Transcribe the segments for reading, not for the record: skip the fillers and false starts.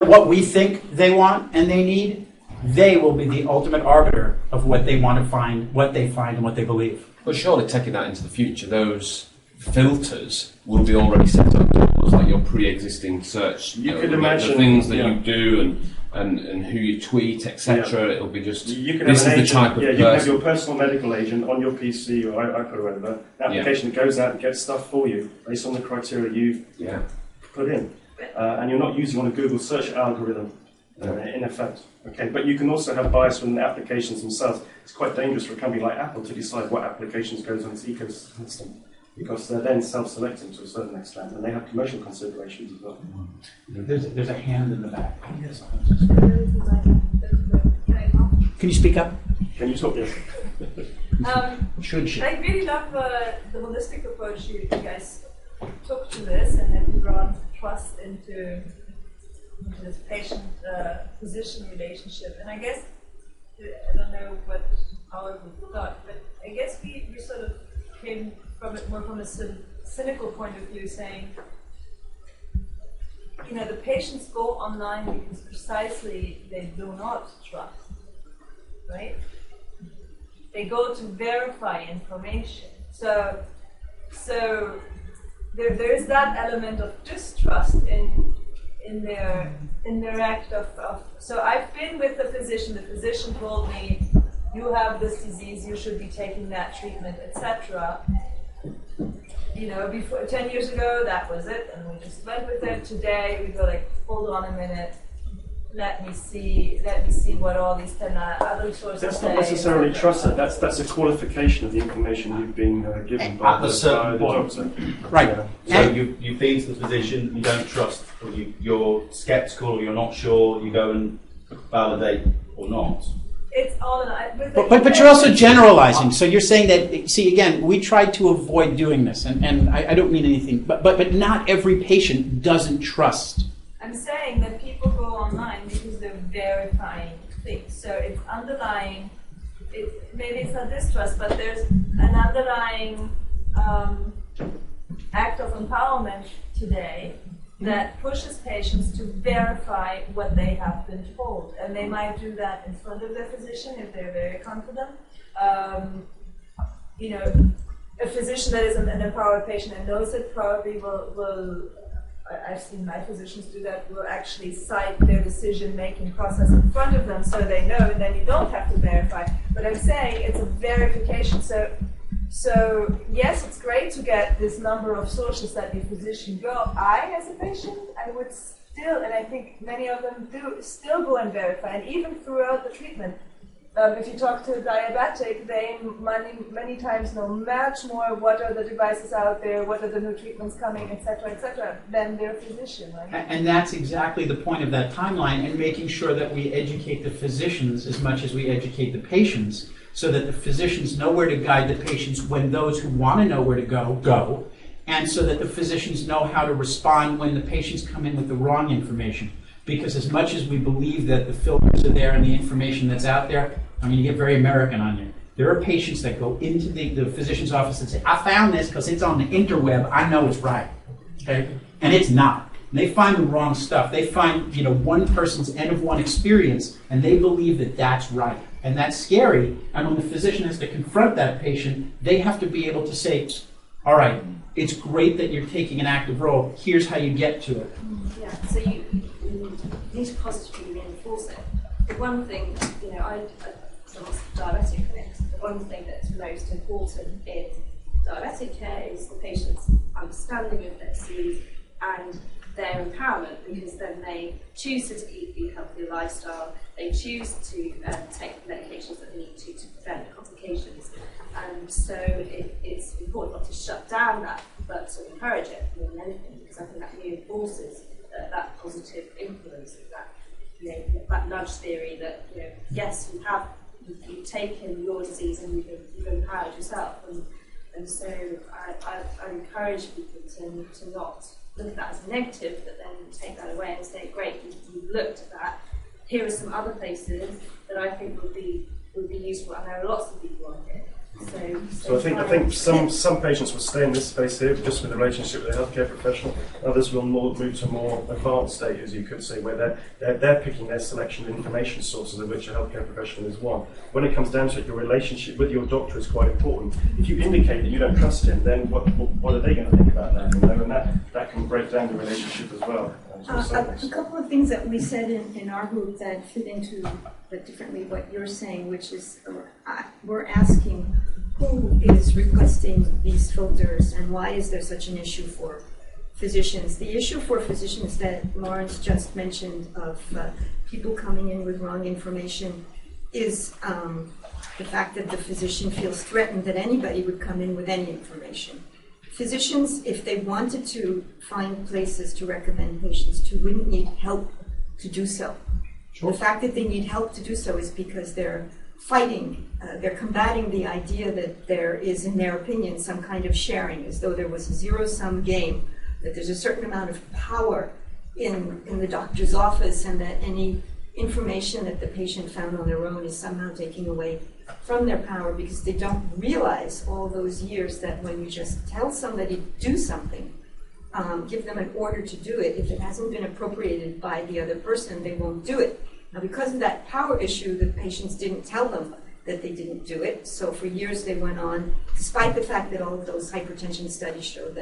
what we think they want and they need, they will be the ultimate arbiter of what they want to find, what they find, and what they believe. But surely taking that into the future, those filters will be already set up, like your pre-existing search. You could imagine the things that you do and who you tweet, etc. It'll be just you can this have is the type of you person. can have your personal medical agent on your PC or iPad or whatever, an application that goes out and gets stuff for you based on the criteria you've put in, and you're not using on a Google search algorithm in effect. Okay, but you can also have bias from the applications themselves. It's quite dangerous for a company like Apple to decide what applications goes on its ecosystem, because they're then self-selecting to a certain extent, and they have commercial considerations as well. There's a hand in the back. Yes. Can you speak up? Can you talk? Yes. Should she? I really love the holistic approach you guys took to this, and then you brought trust into this patient-physician relationship. And I guess, I don't know what Howard would thought, but I guess we sort of came from it more from a cynical point of view, saying, you know, the patients go online because precisely they do not trust, right? They go to verify information. So there is that element of distrust in their act of. So I've been with the physician. The physician told me, you have this disease, you should be taking that treatment, etc. You know, before 10 years ago, that was it, and we just went with it. Today, we go like, hold on a minute, let me see what all these 10 other sources say. That's not necessarily trust. That's a qualification of the information you've been given by the doctor. Right. So you've been to the physician, you don't trust, or you're sceptical, or you're not sure, you go and validate or not. It's all in. But you're also generalizing. So you're saying that, see, again, we tried to avoid doing this, and I don't mean anything, but not every patient doesn't trust. I'm saying that people go online because they're verifying things. So it's underlying, maybe it's not distrust, but there's an underlying act of empowerment today that pushes patients to verify what they have been told. And they might do that in front of their physician if they're very confident. You know, a physician that is an empowered patient and knows it probably will I've seen my physicians do that, will actually cite their decision-making process in front of them so they know, and then you don't have to verify. But I'm saying it's a verification. So yes, it's great to get this number of sources that your physician go. I, as a patient, I would still, and I think many of them do, still go and verify, and even throughout the treatment. If you talk to a diabetic, they many times know much more what are the devices out there, what are the new treatments coming, etc., than their physician. Right? And that's exactly the point of that timeline, and making sure that we educate the physicians as much as we educate the patients, so that the physicians know where to guide the patients when those who want to know where to go, and so that the physicians know how to respond when the patients come in with the wrong information. Because as much as we believe that the filters are there and the information that's out there, I'm going to get very American on you. There are patients that go into the physician's office and say, I found this because it's on the interweb, I know it's right. Okay? And it's not. And they find the wrong stuff. They find, you know, one person's N of one experience, and they believe that that's right. And that's scary. And when the physician has to confront that patient, they have to be able to say, all right, it's great that you're taking an active role. Here's how you get to it. Yeah, so you need to positively reinforce it. The one thing, you know, I diabetic clinics, the one thing that's most important in diabetic care is the patient's understanding of their disease and their empowerment, because then they choose to eat a healthier lifestyle, they choose to take medications that they need to prevent complications. And so it's important not to shut down that, but to encourage it more than anything, because I think that reinforces that positive influence of that, you know, that nudge theory that, you know, yes, you've taken your disease and you've empowered yourself, and so I encourage people to not look at that as a negative, but then take that away and say, great, you've looked at that. Here are some other places that I think would be useful, and there are lots of people on here So I think some patients will stay in this space here just with a relationship with a healthcare professional. Others will move to a more advanced state, as you could say, where they're picking their selection of information sources, of which a healthcare professional is one. When it comes down to it, your relationship with your doctor is quite important. If you indicate that you don't trust him, then what are they going to think about that? You know, and that can break down the relationship as well. A couple of things that we said in our group that fit into differently what you're saying, which is we're asking who is requesting these filters and why is there such an issue for physicians. The issue for physicians that Lawrence just mentioned of people coming in with wrong information is the fact that the physician feels threatened that anybody would come in with any information. Physicians, if they wanted to find places to recommend patients to, wouldn't need help to do so. Sure. The fact that they need help to do so is because they're fighting, they're combating the idea that there is, in their opinion, some kind of sharing, as though there was a zero-sum game, that there's a certain amount of power in the doctor's office, and that any information that the patient found on their own is somehow taking away from their power, because they don't realize all those years that when you just tell somebody to do something, give them an order to do it, if it hasn't been appropriated by the other person, they won't do it. Now, because of that power issue, the patients didn't tell them that they didn't do it, so for years they went on, despite the fact that all of those hypertension studies showed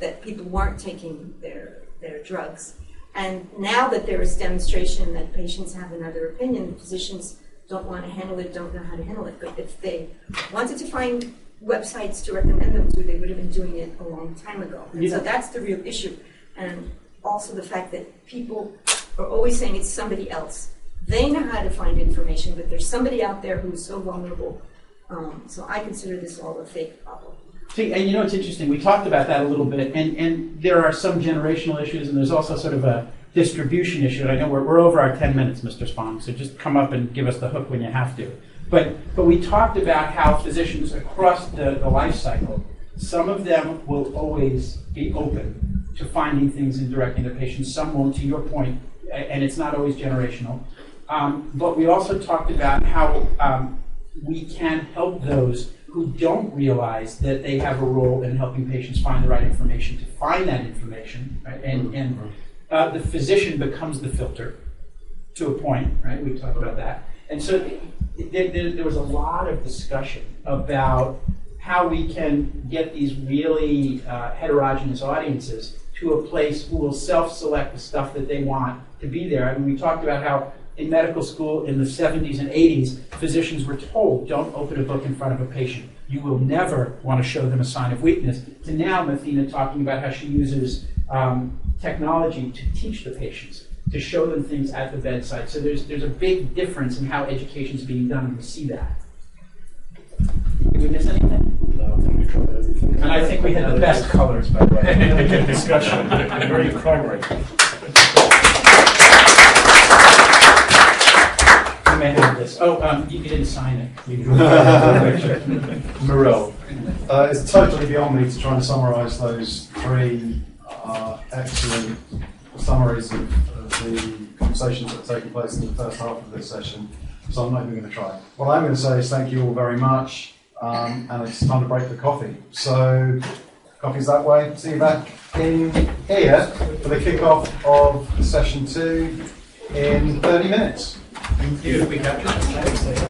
that people weren't taking their drugs. And now that there is demonstration that patients have another opinion, the physicians don't want to handle it, don't know how to handle it. But if they wanted to find websites to recommend them to, they would have been doing it a long time ago. And so that's the real issue. And also the fact that people are always saying it's somebody else. They know how to find information, but there's somebody out there who's so vulnerable. So I consider this all a fake problem. See, and you know, it's interesting. We talked about that a little bit, and there are some generational issues, and there's also sort of a distribution issue. And I know we're over our 10 minutes, Mr. Spong, so just come up and give us the hook when you have to. But we talked about how physicians across the life cycle, some of them will always be open to finding things and directing their patients. Some won't, to your point, and it's not always generational. But we also talked about how we can help those who don't realize that they have a role in helping patients find the right information to find that information, right? And the physician becomes the filter to a point, right? We talked about that. And so there was a lot of discussion about how we can get these really heterogeneous audiences to a place who will self-select the stuff that they want to be there. I mean, we talked about how in medical school in the 70s and 80s, physicians were told, don't open a book in front of a patient. You will never want to show them a sign of weakness. To now, Mathina talking about how she uses technology to teach the patients, to show them things at the bedside. So there's a big difference in how education is being done, and we see that. Did we miss anything? No, I think we covered everything. And I think we had the best colors, by the way. Good discussion. Very primary. You may have this. Oh, you didn't sign it. Moreau. It's totally beyond me to try and summarise those three excellent summaries of the conversations that have taken place in the first half of this session, so I'm not even going to try. What I'm going to say is thank you all very much, and it's time to break for coffee. So, coffee's that way. See you back in here for the kick-off of session 2 in 30 minutes. Thank you. We captured